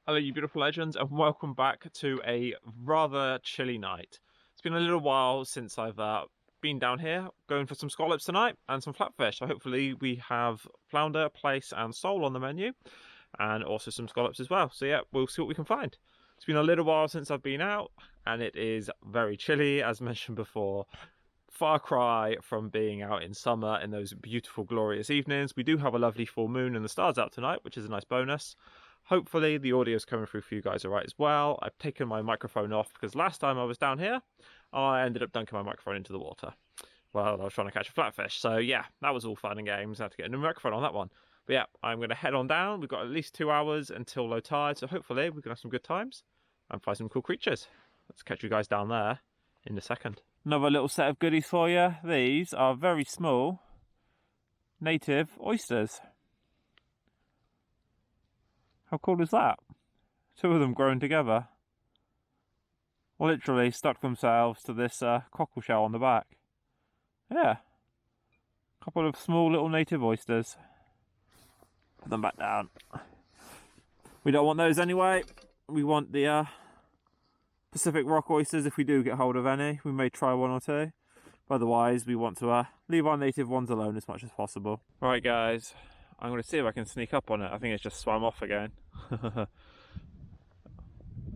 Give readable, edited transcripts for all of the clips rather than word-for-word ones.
Hello you beautiful legends, and welcome back to a rather chilly night. It's been a little while since I've been down here going for some scallops tonight and some flatfish. So hopefully we have flounder, plaice and sole on the menu, and also some scallops as well. So yeah, we'll see what we can find. It's been a little while since I've been out and it is very chilly, as mentioned before. Far cry from being out in summer in those beautiful glorious evenings. We do have a lovely full moon and the stars out tonight, which is a nice bonus. Hopefully the audio is coming through for you guys all right as well. I've taken my microphone off because last time I was down here, I ended up dunking my microphone into the water while I was trying to catch a flatfish. So yeah, that was all fun and games. I had to get a new microphone on that one. But yeah, I'm going to head on down. We've got at least 2 hours until low tide, so hopefully we can have some good times and find some cool creatures. Let's catch you guys down there in a second. Another little set of goodies for you. These are very small native oysters. How cool is that? 2 of them growing together. Literally stuck themselves to this cockle shell on the back. Yeah. A couple of small little native oysters. Put them back down. We don't want those anyway. We want the Pacific rock oysters if we do get hold of any. We may try 1 or 2. But otherwise, we want to leave our native ones alone as much as possible. Right, guys. I'm going to see if I can sneak up on it. I think it's just swam off again.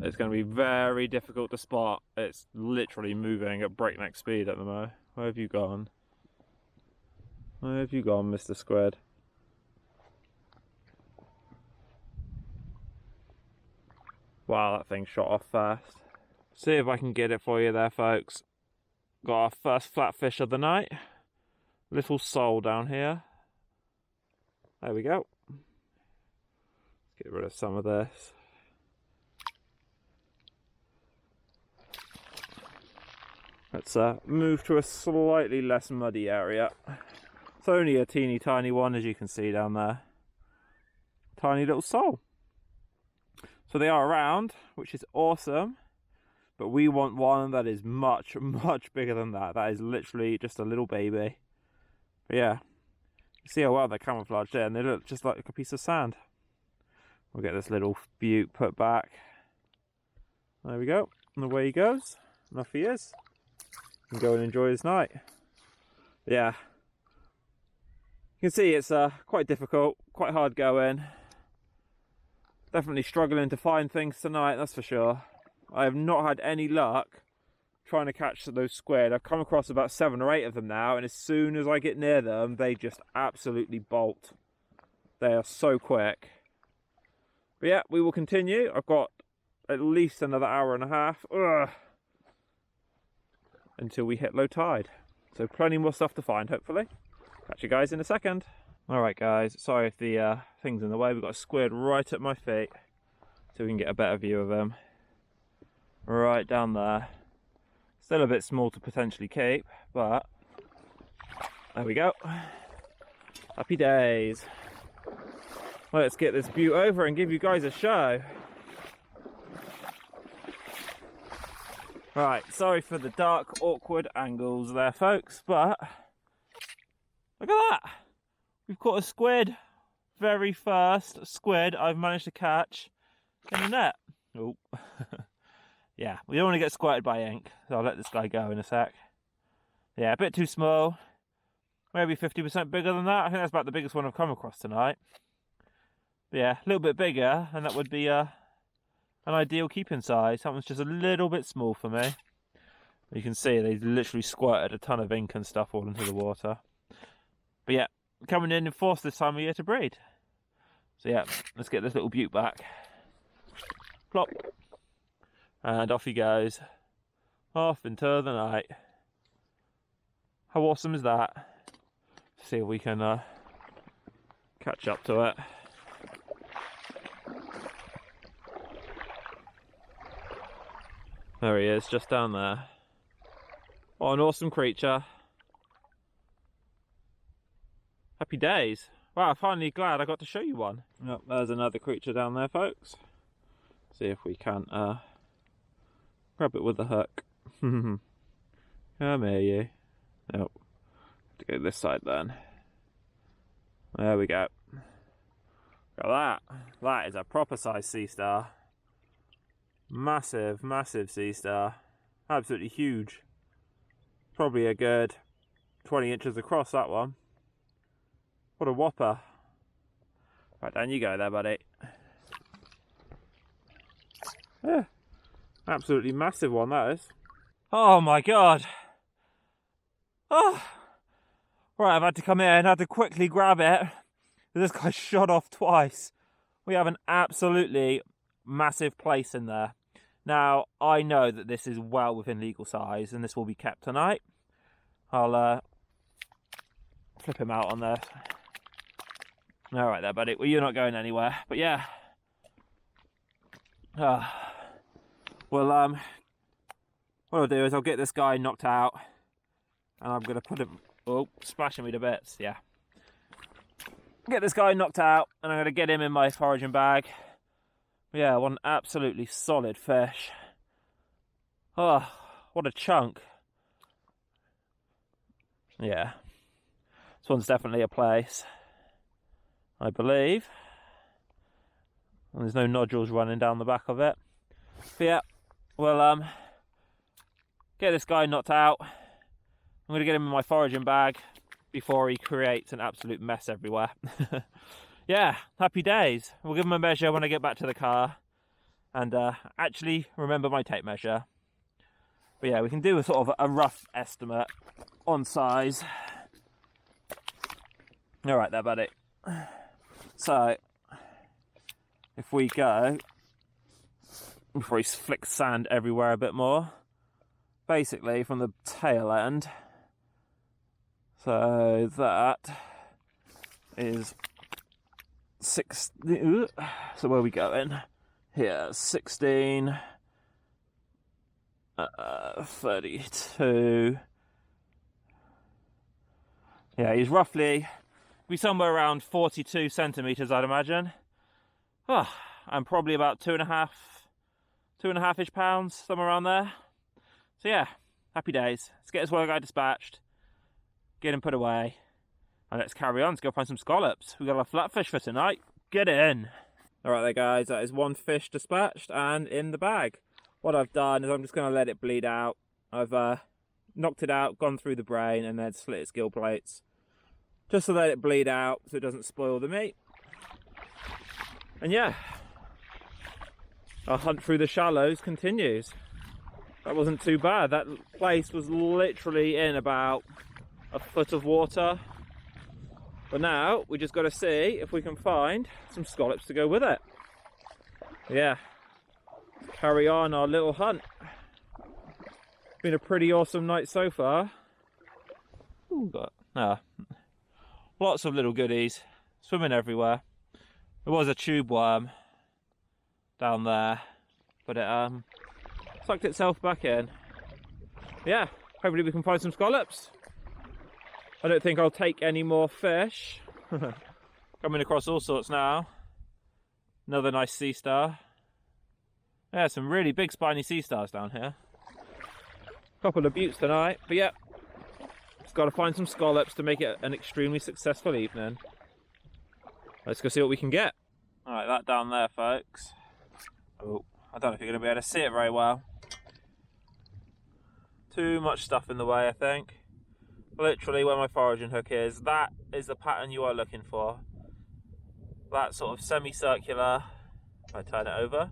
It's going to be very difficult to spot. It's literally moving at breakneck speed at the moment. Where have you gone? Where have you gone, Mr. Squid? Wow, that thing shot off fast. See if I can get it for you there, folks. Got our first flatfish of the night. Little sole down here. There we go. Let's get rid of some of this. Let's move to a slightly less muddy area. It's only a teeny tiny one, as you can see down there. Tiny little sole. So they are around, which is awesome. But we want one that is much, much bigger than that. That is literally just a little baby. But yeah. See how well they're camouflaged there, and they look just like a piece of sand. We'll get this little butte put back. There we go, and away he goes. And off he is. He can go and enjoy his night. Yeah. You can see it's quite difficult, quite hard going. Definitely struggling to find things tonight, that's for sure. I have not had any luck trying to catch those squid. I've come across about 7 or 8 of them now, and as soon as I get near them, they just absolutely bolt. They are so quick. But yeah, we will continue. I've got at least another hour and a half until we hit low tide. So plenty more stuff to find, hopefully. Catch you guys in a second. Alright guys, sorry if the thing's in the way. We've got a squid right at my feet, so we can get a better view of him. Right down there. Still a bit small to potentially keep, but there we go. Happy days. Let's get this butte over and give you guys a show. Right, sorry for the dark, awkward angles there, folks, but look at that. We've caught a squid. Very first squid I've managed to catch in the net. Oh. Yeah, we don't want to get squirted by ink, so I'll let this guy go in a sec. Yeah, a bit too small. Maybe 50% bigger than that. I think that's about the biggest one I've come across tonight. But yeah, a little bit bigger, and that would be an ideal keeping size. That one's just a little bit small for me. You can see they literally squirted a ton of ink and stuff all into the water. But yeah, coming in force this time of year to breed. So yeah, let's get this little butte back. Plop. And off he goes, off into the night. How awesome is that? See if we can catch up to it. There he is, just down there. Oh, an awesome creature. Happy days. Wow, finally glad I got to show you one. Yep, there's another creature down there, folks. See if we can grab it with the hook. Come here, you. Nope. Have to go this side then. There we go. Look at that. That is a proper size sea star. Massive, massive sea star. Absolutely huge. Probably a good 20 inches across, that one. What a whopper. Right, down you go there, buddy. Yeah, absolutely massive one, that is. Oh my god. Oh. Right, I've had to come in, had to quickly grab it. This guy shot off twice. We have an absolutely massive plaice in there. Now, I know that this is well within legal size and this will be kept tonight. I'll flip him out on there. All right there, buddy. Well, you're not going anywhere, but yeah. Well, what I'll do is I'll get this guy knocked out and I'm going to put him, oh, splashing me to bits, yeah. Get this guy knocked out and I'm going to get him in my foraging bag. Yeah, what an absolutely solid fish. Oh, what a chunk. Yeah, this one's definitely a plaice, I believe. And there's no nodules running down the back of it. But yeah, well, get this guy knocked out. I'm going to get him in my foraging bag before he creates an absolute mess everywhere. Yeah, happy days. We'll give him a measure when I get back to the car. And actually remember my tape measure. But yeah, we can do a sort of a rough estimate on size. All right there, buddy. So, if we go, before he flicks sand everywhere a bit more, basically from the tail end, so that is 6, so where are we going? Here, 16, 32. Yeah, he's roughly be somewhere around 42 centimeters, I'd imagine. Oh, and probably about 2.5-ish pounds, somewhere around there. So yeah, happy days. Let's get this one guy dispatched, get him put away, and let's carry on to go find some scallops. We've got a flatfish for tonight. Get in. All right there, guys, that is one fish dispatched and in the bag. What I've done is I'm just going to let it bleed out. I've knocked it out, gone through the brain, and then slit its gill plates, just to let it bleed out so it doesn't spoil the meat. And yeah, our hunt through the shallows continues. That wasn't too bad. That place was literally in about a foot of water. But now we just got to see if we can find some scallops to go with it. Yeah, carry on our little hunt. Been a pretty awesome night so far. Ooh, got lots of little goodies swimming everywhere. There was a tube worm down there, but it sucked itself back in. Yeah, hopefully we can find some scallops. I don't think I'll take any more fish. Coming across all sorts now. Another nice sea star. Yeah, some really big spiny sea stars down here. Couple of buttes tonight, but yeah, just got to find some scallops to make it an extremely successful evening. Let's go see what we can get. All right, that down there, folks. Oh, I don't know if you're going to be able to see it very well. Too much stuff in the way, I think. Literally where my foraging hook is, that is the pattern you are looking for. That sort of semicircular, if I turn it over,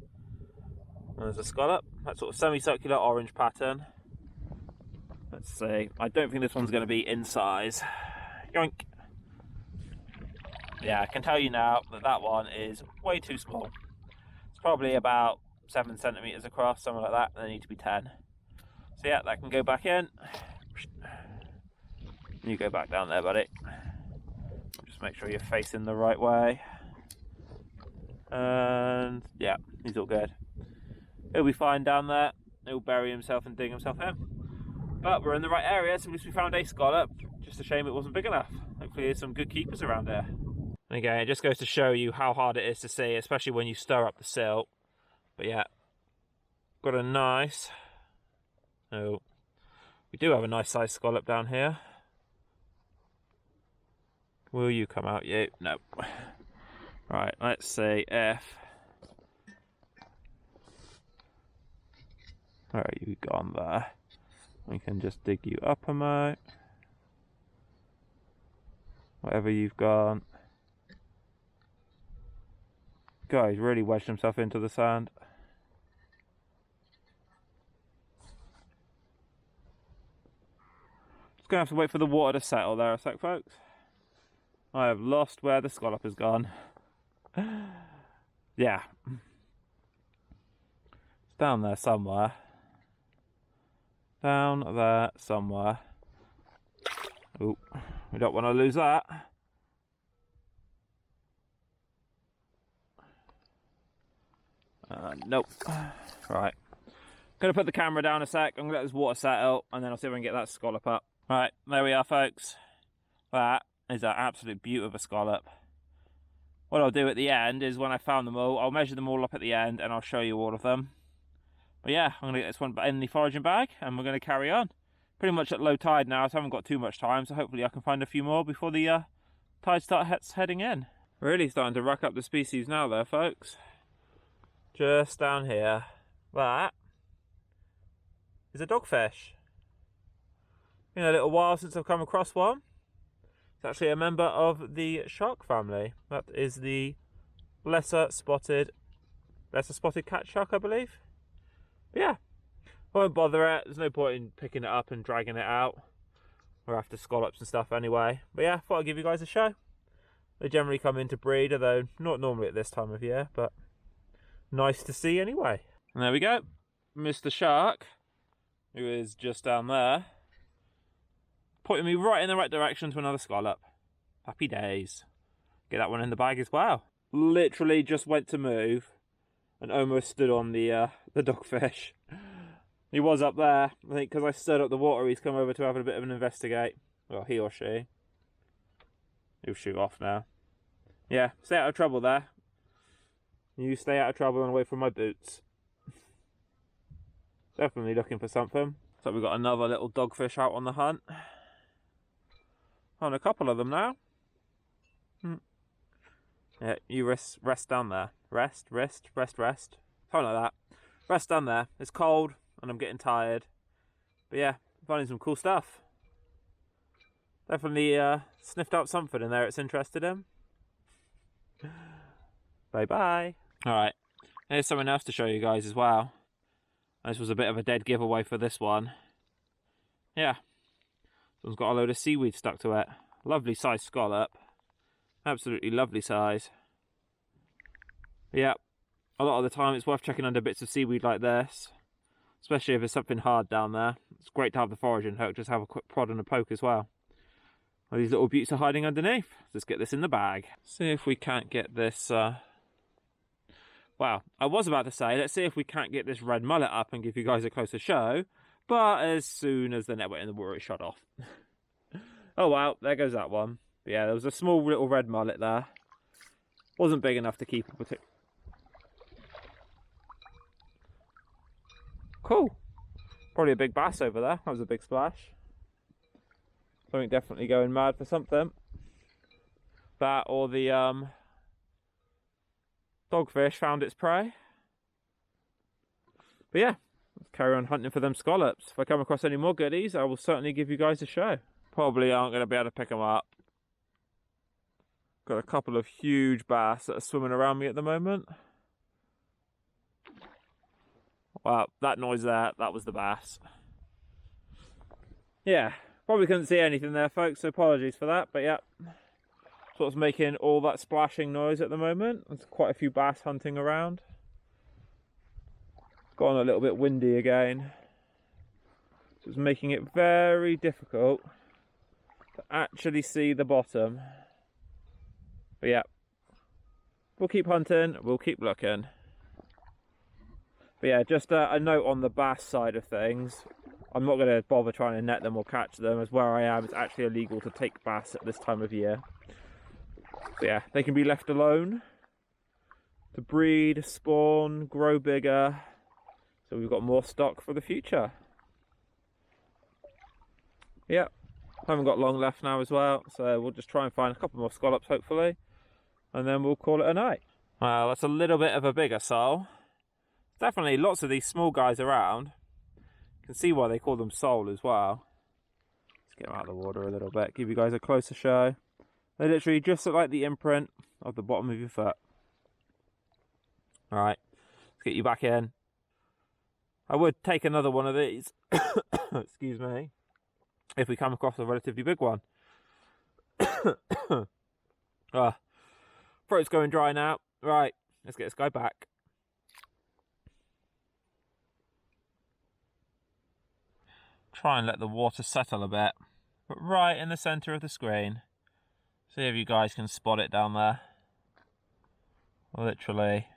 there's a scallop. That sort of semicircular orange pattern. Let's see, I don't think this one's going to be in size. Yoink. Yeah, I can tell you now that that one is way too small. It's probably about 7 centimeters across, something like that, and they need to be 10. So yeah, that can go back in. You go back down there, buddy. Just make sure you're facing the right way. And yeah, he's all good. He'll be fine down there. He'll bury himself and dig himself in. But we're in the right area, so at least we found a scallop. Just a shame it wasn't big enough. Hopefully there's some good keepers around here. And again, it just goes to show you how hard it is to see, especially when you stir up the silt. But yeah, got a nice... Oh, we do have a nice sized scallop down here. Will you come out, you? No. Right, let's see if Where are you gone there? We can just dig you up a mate. Whatever you've gone. Guys, really wedged himself into the sand. Just gonna have to wait for the water to settle there a sec, folks. I have lost where the scallop has gone. Yeah. It's down there somewhere. Down there somewhere. Oh, we don't want to lose that. Nope. Right. Gonna put the camera down a sec. I'm gonna let this water settle and then I'll see if I can get that scallop up. Right, there we are, folks. That is an absolute beauty of a scallop. What I'll do at the end is when I found them all, I'll measure them all up at the end and I'll show you all of them. But yeah, I'm gonna get this one in the foraging bag and we're gonna carry on. Pretty much at low tide now, so I haven't got too much time, so hopefully I can find a few more before the tide starts heading in. Really starting to rack up the species now there, folks. Just down here, that is a dogfish. Been a little while since I've come across one. It's actually a member of the shark family. That is the lesser spotted cat shark, I believe. But yeah, I won't bother it. There's no point in picking it up and dragging it out. We're after scallops and stuff anyway. But yeah, thought I'd give you guys a show. They generally come in to breed, although not normally at this time of year, but nice to see anyway. And there we go, Mr. Shark, who is just down there, pointing me right in the right direction to another scallop. Happy days. Get that one in the bag as well. Literally just went to move and almost stood on the dogfish. He was up there. I think because I stirred up the water, he's come over to have a bit of an investigate. Well, he or she. He'll shoot off now. Yeah, stay out of trouble there. You stay out of trouble and away from my boots. Definitely looking for something. So we've got another little dogfish out on the hunt. On a couple of them now. Yeah, you rest down there. Rest. Something like that. Rest down there. It's cold and I'm getting tired. But yeah, finding some cool stuff. Definitely sniffed out something in there it's interested in. Bye-bye. Alright, here's something else to show you guys as well. This was a bit of a dead giveaway for this one. Yeah, this one's got a load of seaweed stuck to it. Lovely size scallop. Absolutely lovely size. Yeah, a lot of the time it's worth checking under bits of seaweed like this. Especially if there's something hard down there. It's great to have the foraging hook, just have a quick prod and a poke as well. Well, these little beauties are hiding underneath. Let's get this in the bag. See if we can't get this... Well, I was about to say, let's see if we can't get this red mullet up and give you guys a closer show. But as soon as the net went in the water, it shot off. Oh well, there goes that one. But yeah, there was a small little red mullet there. Wasn't big enough to keep up with it. Cool. Probably a big bass over there. That was a big splash. Something definitely going mad for something. That or the dogfish found its prey. But yeah, let's carry on hunting for them scallops. If I come across any more goodies, I will certainly give you guys a show. Probably aren't going to be able to pick them up. Got a couple of huge bass that are swimming around me at the moment. Wow, that noise there, that was the bass. Yeah, probably couldn't see anything there, folks, so apologies for that, but yeah. So what's making all that splashing noise at the moment. There's quite a few bass hunting around. It's gone a little bit windy again. So it's making it very difficult to actually see the bottom. But yeah, we'll keep hunting, we'll keep looking. But yeah, just a note on the bass side of things. I'm not going to bother trying to net them or catch them, as where I am it's actually illegal to take bass at this time of year. So yeah, they can be left alone to breed, spawn, grow bigger. So we've got more stock for the future. Yeah, haven't got long left now as well, so we'll just try and find a couple more scallops hopefully, and then we'll call it a night. Well, that's a little bit of a bigger sole. Definitely lots of these small guys around. can see why they call them sole as well. Let's get them out of the water a little bit, give you guys a closer show. They literally just look like the imprint of the bottom of your foot. Alright, let's get you back in. I would take another one of these, excuse me, if we come across a relatively big one. Throat's going dry now. Right, let's get this guy back. Try and let the water settle a bit, but right in the centre of the screen. See if you guys can spot it down there. Literally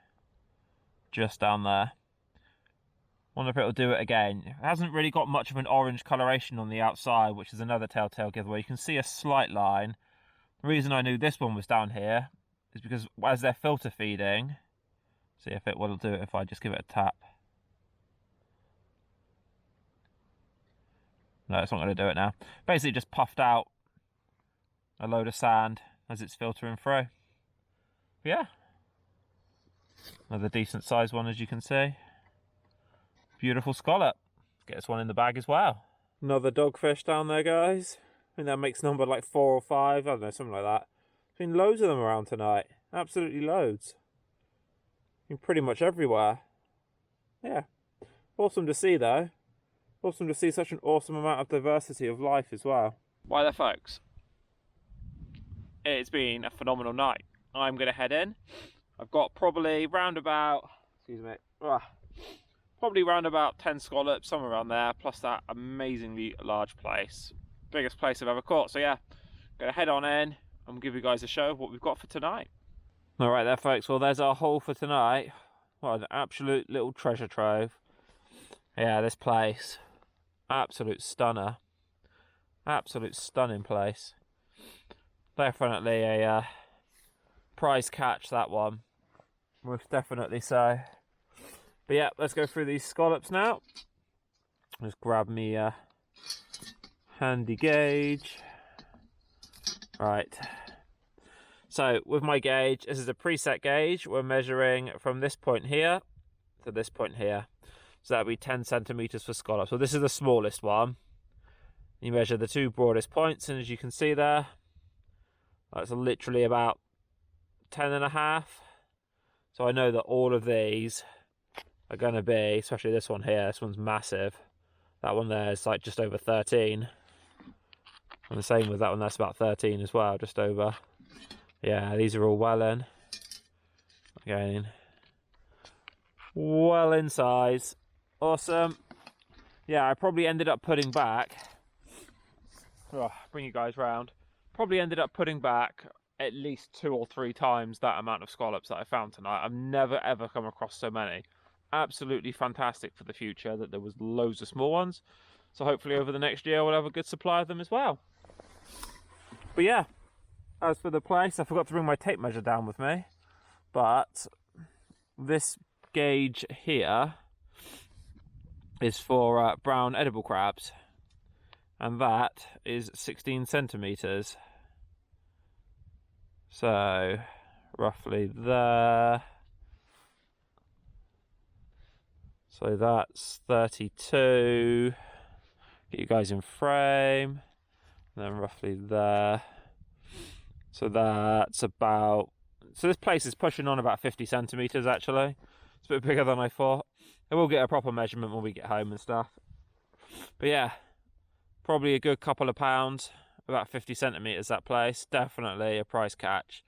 just down there. Wonder if it'll do it again. It hasn't really got much of an orange coloration on the outside, which is another telltale giveaway. You can see a slight line. The reason I knew this one was down here is because as they're filter feeding, see if it will do it if I just give it a tap. No, it's not going to do it now. Basically just puffed out a load of sand as it's filtering through. Yeah. Another decent sized one, as you can see. Beautiful scallop. Let's get this one in the bag as well. Another dogfish down there, guys. I think that makes number like 4 or 5. I don't know, something like that. There's been loads of them around tonight. Absolutely loads. Been pretty much everywhere. Yeah. Awesome to see, though. Awesome to see such an awesome amount of diversity of life as well. Why there, folks? It's been a phenomenal night. I'm going to head in. I've got probably round about, excuse me, probably round about 10 scallops, somewhere around there, plus that amazingly large plaice. Biggest plaice I've ever caught. So yeah, gonna head on in and give you guys a show of what we've got for tonight. All right there, folks, well there's our haul for tonight. What an absolute little treasure trove. Yeah, this plaice, absolute stunner. Absolute stunning plaice. Definitely a prize catch, that one. Most definitely so. But yeah, let's go through these scallops now. Just grab me a handy gauge. Right. So with my gauge, this is a preset gauge. We're measuring from this point here to this point here. So that'll be 10 centimeters for scallops. So this is the smallest one. You measure the 2 broadest points, and as you can see there, that's literally about 10.5. So I know that all of these are going to be, especially this one here, this one's massive. That one there is like just over 13. And the same with that one, that's about 13 as well, just over. Yeah, these are all well in. Again, well in size. Awesome. Yeah, I probably ended up putting back, bring you guys round, probably ended up putting back at least 2 or 3 times that amount of scallops that I found tonight. I've never ever come across so many. Absolutely fantastic for the future that there was loads of small ones. So hopefully over the next year we'll have a good supply of them as well. But yeah, as for the plaice, I forgot to bring my tape measure down with me. But this gauge here is for brown edible crabs. And that is 16 centimeters. So roughly there. So that's 32. Get you guys in frame. And then roughly there. So that's about, so this plaice is pushing on about 50 centimeters actually. It's a bit bigger than I thought. And we'll get a proper measurement when we get home and stuff. But yeah, probably a good couple of pounds, about 50 centimeters that plaice. Definitely a prize catch.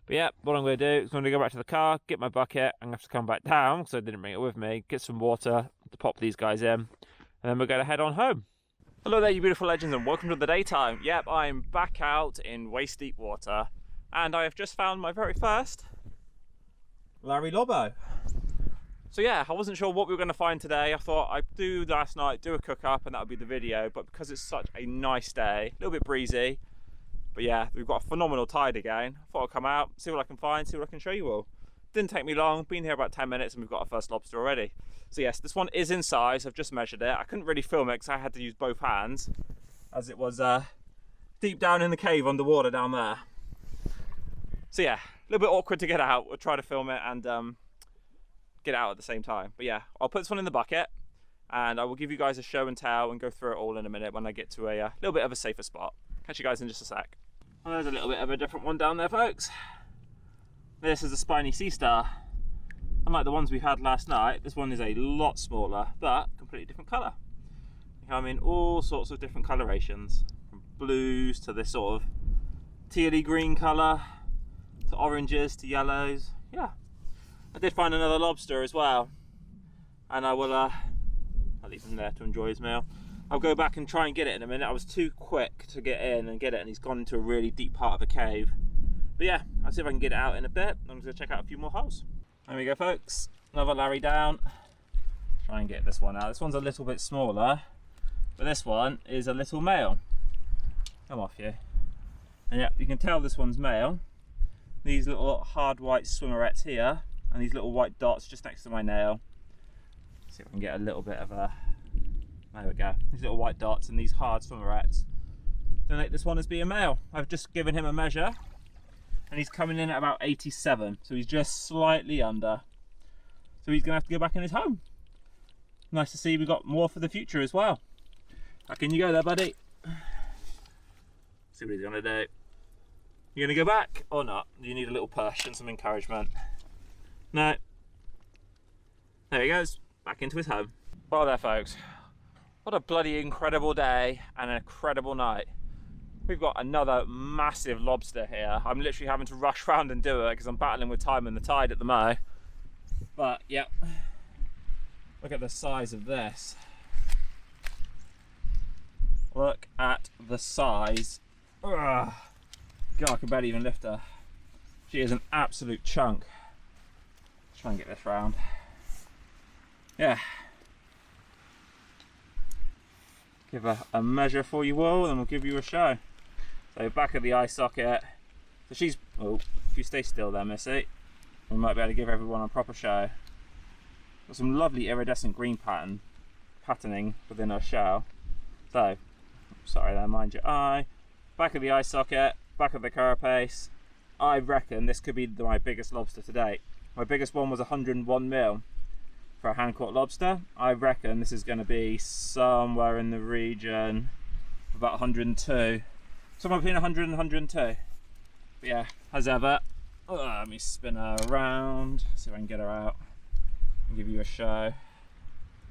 But yeah, what I'm going to do is I'm going to go back to the car, get my bucket. I'm going to have to come back down because I didn't bring it with me. Get some water to pop these guys in. And then we're going to head on home. Hello there, you beautiful legends, and welcome to the daytime. Yep, I'm back out in waist deep water. And I have just found my very first Larry Lobo. So yeah, I wasn't sure what we were going to find today. I thought I'd do last night, do a cook up, and that would be the video. But because it's such a nice day, a little bit breezy, but yeah, we've got a phenomenal tide again. I thought I'd come out, see what I can find, see what I can show you all. Didn't take me long, been here about 10 minutes and we've got our first lobster already. So yes, this one is in size, I've just measured it. I couldn't really film it because I had to use both hands as it was deep down in the cave underwater down there. So yeah, a little bit awkward to get out. We'll try to film it and get out at the same time. But yeah, I'll put this one in the bucket and I will give you guys a show and tell and go through it all in a minute when I get to a little bit of a safer spot. Catch you guys in just a sec. Well, there's a little bit of a different one down there, folks. This is a spiny sea star. Unlike the ones we had last night, this one is a lot smaller, but completely different colour. You come in all sorts of different colorations, from blues to this sort of tealy green colour, to oranges to yellows. Yeah, I did find another lobster as well, and I will I'll leave him there to enjoy his meal. I'll go back and try and get it in a minute. I was too quick to get in and get it, and he's gone into a really deep part of a cave. But yeah, I'll see if I can get it out in a bit. I'm just going to check out a few more holes. There we go, folks. Another Larry down. Try and get this one out. This one's a little bit smaller, but this one is a little male. Come off you. And yeah, you can tell this one's male. These little hard white swimmerettes here, and these little white dots just next to my nail. Let's see if I can get a little bit of a... There we go. These little white dots and these hard swimmerettes denote this one as being male. I've just given him a measure, and he's coming in at about 87, so he's just slightly under. So he's gonna have to go back in his home. Nice to see we got more for the future as well. Back in you go there, buddy. See what he's gonna do. You gonna go back or not? Do you need a little push and some encouragement? No. There he goes, back into his home. Well there, folks. What a bloody incredible day and an incredible night. We've got another massive lobster here. I'm literally having to rush around and do it because I'm battling with time and the tide at the mo. But yeah, look at the size of this. Look at the size. Ugh. God, I can barely even lift her. She is an absolute chunk. Let's try and get this round. Yeah. Give a measure for you all, and we'll give you a show. So back at the eye socket. So she's, oh, if you stay still there, Missy, we might be able to give everyone a proper show. Got some lovely iridescent green patterning within her shell. So, sorry there, mind your eye. Back of the eye socket, back of the carapace. I reckon this could be my biggest lobster to date. My biggest one was 101mm for a hand caught lobster. I reckon this is going to be somewhere in the region of about 102. Somewhere between 100 and 102. But yeah, as ever, let me spin her around, see if I can get her out and give you a show.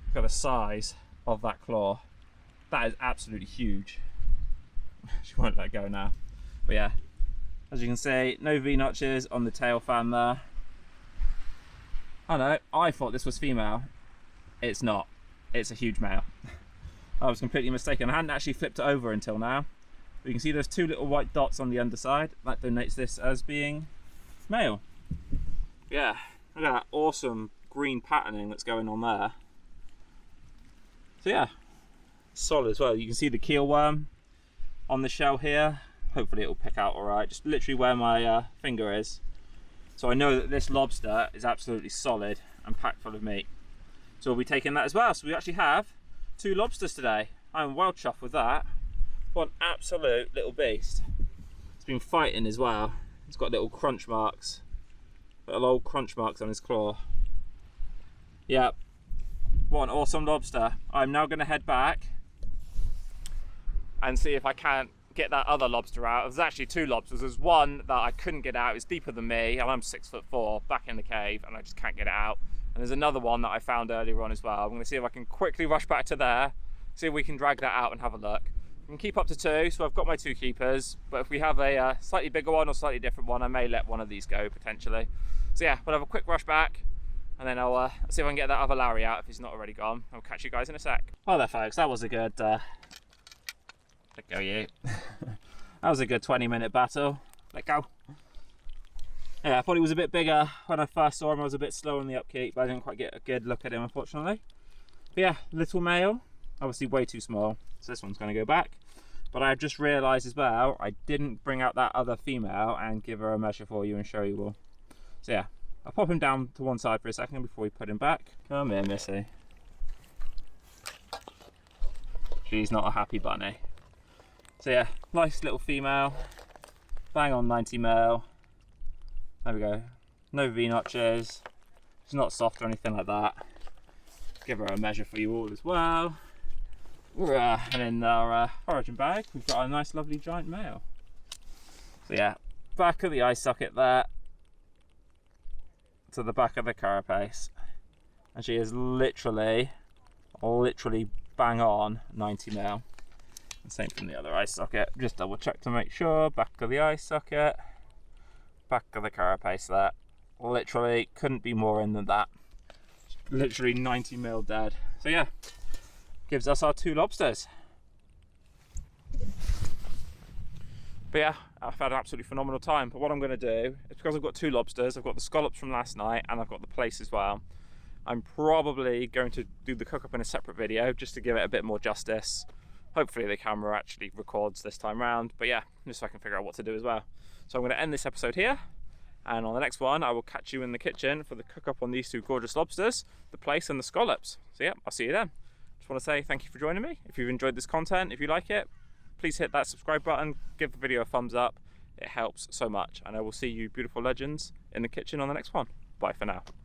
Look at the size of that claw. That is absolutely huge. She won't let go now. But yeah, as you can see, no V-notches on the tail fan there. I know, I thought this was female. It's not. It's a huge male. I was completely mistaken. I hadn't actually flipped it over until now. But you can see there's two little white dots on the underside. That denotes this as being male. Yeah, look at that awesome green patterning that's going on there. So yeah, solid as well. You can see the keel worm on the shell here. Hopefully it'll pick out all right. Just literally where my finger is. So I know that this lobster is absolutely solid and packed full of meat. So we'll be taking that as well. So we actually have 2 lobsters today. I'm well chuffed with that. What an absolute little beast. It's been fighting as well. It's got little crunch marks. Little old crunch marks on his claw. Yeah, what an awesome lobster. I'm now going to head back and see if I can't get that other lobster out. There's actually 2 lobsters. There's one that I couldn't get out. It's deeper than me, and I'm 6'4", back in the cave, and I just can't get it out. And there's another one that I found earlier on as well. I'm going to see if I can quickly rush back to there, see if we can drag that out and have a look. We can keep up to 2, so I've got my 2 keepers, but if we have a slightly bigger one or slightly different one, I may let one of these go potentially. So yeah, we'll have a quick rush back, and then I'll see if I can get that other Larry out if he's not already gone. I'll catch you guys in a sec. Well there, folks, that was a good let go, you. That was a good 20-minute battle. Let go. Yeah, I thought he was a bit bigger when I first saw him. I was a bit slow on the upkeep, but I didn't quite get a good look at him, unfortunately. But yeah, little male, obviously way too small, so this one's going to go back. But I've just realised as well, I didn't bring out that other female and give her a measure for you and show you all. So yeah, I'll pop him down to one side for a second before we put him back. Come here, Missy. She's not a happy bunny. So yeah, nice little female, bang on 90mm. There we go, no V-notches, she's not soft or anything like that. give her a measure for you all as well. And in our foraging bag, we've got a nice, lovely giant male. So yeah, back of the eye socket there to the back of the carapace, and she is literally bang on 90 mil. And same from the other eye socket. Just double check to make sure. Back of the eye socket, back of the carapace there. Literally couldn't be more in than that. Literally 90 mil dead. So yeah, gives us our 2 lobsters. But yeah, I've had an absolutely phenomenal time. But what I'm going to do is, because I've got 2 lobsters, I've got the scallops from last night and I've got the plaice as well. I'm probably going to do the cook up in a separate video just to give it a bit more justice. Hopefully the camera actually records this time round. But yeah, just so I can figure out what to do as well. So I'm going to end this episode here. And on the next one, I will catch you in the kitchen for the cook up on these 2 gorgeous lobsters, the plaice and the scallops. So yeah, I'll see you then. Just want to say thank you for joining me. If you've enjoyed this content, if you like it, please hit that subscribe button, give the video a thumbs up. It helps so much. And I will see you beautiful legends in the kitchen on the next one. Bye for now.